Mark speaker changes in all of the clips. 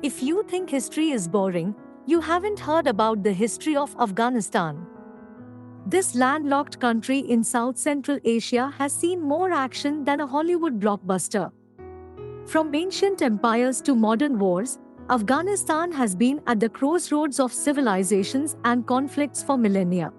Speaker 1: If you think history is boring, you haven't heard about the history of Afghanistan. This landlocked country in South Central Asia has seen more action than a Hollywood blockbuster. From ancient empires to modern wars, Afghanistan has been at the crossroads of civilizations and conflicts for millennia.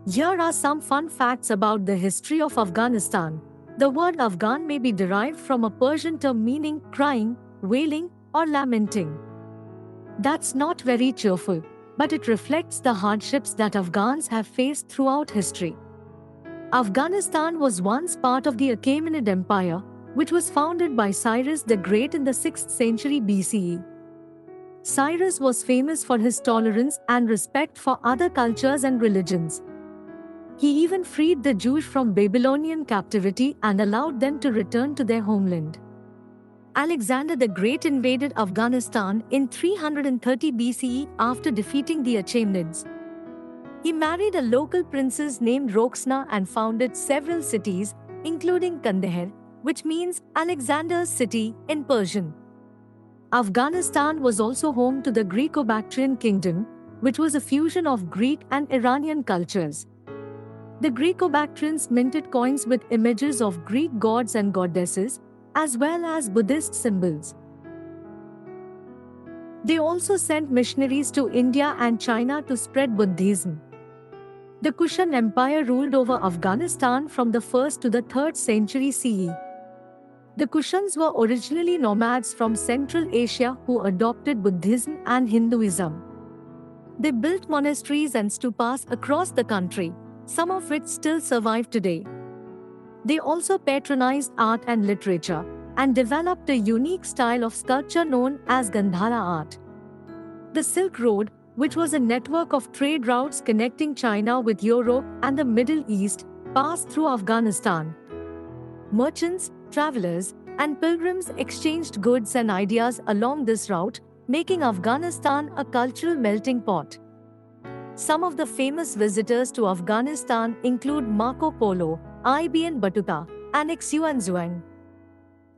Speaker 1: Here are some fun facts about the history of Afghanistan. The word Afghan may be derived from a Persian term meaning crying, wailing, or lamenting. That's not very cheerful, but it reflects the hardships that Afghans have faced throughout history. Afghanistan was once part of the Achaemenid Empire, which was founded by Cyrus the Great in the 6th century BCE. Cyrus was famous for his tolerance and respect for other cultures and religions. He even freed the Jews from Babylonian captivity and allowed them to return to their homeland. Alexander the Great invaded Afghanistan in 330 BCE after defeating the Achaemenids. He married a local princess named Roxana and founded several cities, including Kandahar, which means Alexander's city in Persian. Afghanistan was also home to the Greco-Bactrian kingdom, which was a fusion of Greek and Iranian cultures. The Greco-Bactrians minted coins with images of Greek gods and goddesses, as well as Buddhist symbols. They also sent missionaries to India and China to spread Buddhism. The Kushan Empire ruled over Afghanistan from the 1st to the 3rd century CE. The Kushans were originally nomads from Central Asia who adopted Buddhism and Hinduism. They built monasteries and stupas across the country, some of which still survive today. They also patronized art and literature, and developed a unique style of sculpture known as Gandhara art. The Silk Road, which was a network of trade routes connecting China with Europe and the Middle East, passed through Afghanistan. Merchants, travelers, and pilgrims exchanged goods and ideas along this route, making Afghanistan a cultural melting pot. Some of the famous visitors to Afghanistan include Marco Polo, Ibn Battuta, and Xuanzang.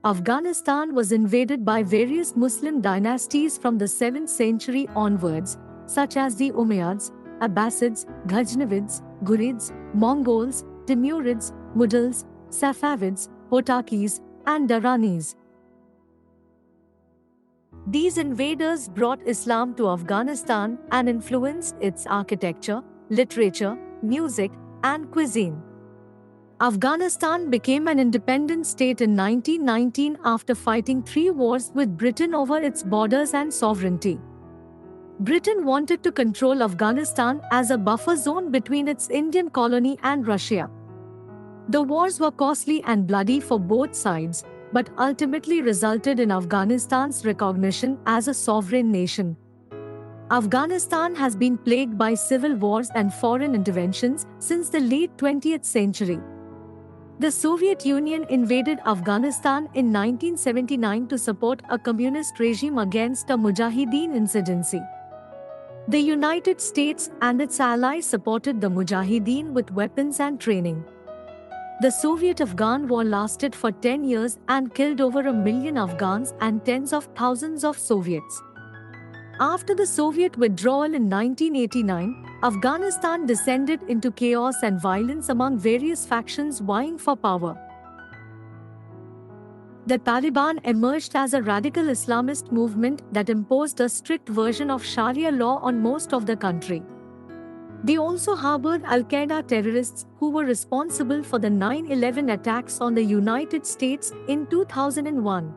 Speaker 1: Afghanistan was invaded by various Muslim dynasties from the 7th century onwards, such as the Umayyads, Abbasids, Ghaznavids, Ghurids, Mongols, Timurids, Mughals, Safavids, Hotakis, and Duranis. These invaders brought Islam to Afghanistan and influenced its architecture, literature, music, and cuisine. Afghanistan became an independent state in 1919 after fighting 3 wars with Britain over its borders and sovereignty. Britain wanted to control Afghanistan as a buffer zone between its Indian colony and Russia. The wars were costly and bloody for both sides, but ultimately resulted in Afghanistan's recognition as a sovereign nation. Afghanistan has been plagued by civil wars and foreign interventions since the late 20th century. The Soviet Union invaded Afghanistan in 1979 to support a communist regime against a Mujahideen insurgency. The United States and its allies supported the Mujahideen with weapons and training. The Soviet-Afghan War lasted for 10 years and killed over 1 million Afghans and tens of thousands of Soviets. After the Soviet withdrawal in 1989, Afghanistan descended into chaos and violence among various factions vying for power. The Taliban emerged as a radical Islamist movement that imposed a strict version of Sharia law on most of the country. They also harbored Al-Qaeda terrorists who were responsible for the 9/11 attacks on the United States in 2001.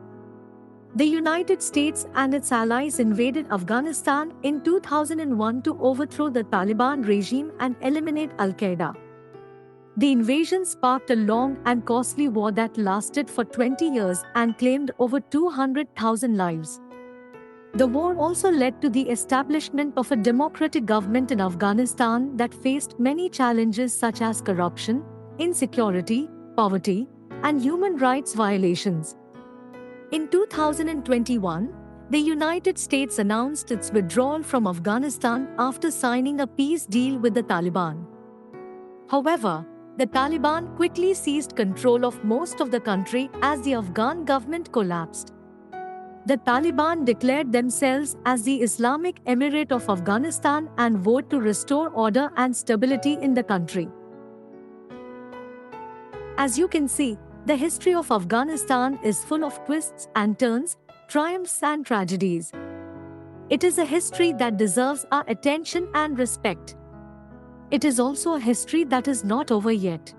Speaker 1: The United States and its allies invaded Afghanistan in 2001 to overthrow the Taliban regime and eliminate Al-Qaeda. The invasion sparked a long and costly war that lasted for 20 years and claimed over 200,000 lives. The war also led to the establishment of a democratic government in Afghanistan that faced many challenges such as corruption, insecurity, poverty, and human rights violations. In 2021, the United States announced its withdrawal from Afghanistan after signing a peace deal with the Taliban. However, the Taliban quickly seized control of most of the country as the Afghan government collapsed. The Taliban declared themselves as the Islamic Emirate of Afghanistan and vowed to restore order and stability in the country. As you can see, the history of Afghanistan is full of twists and turns, triumphs and tragedies. It is a history that deserves our attention and respect. It is also a history that is not over yet.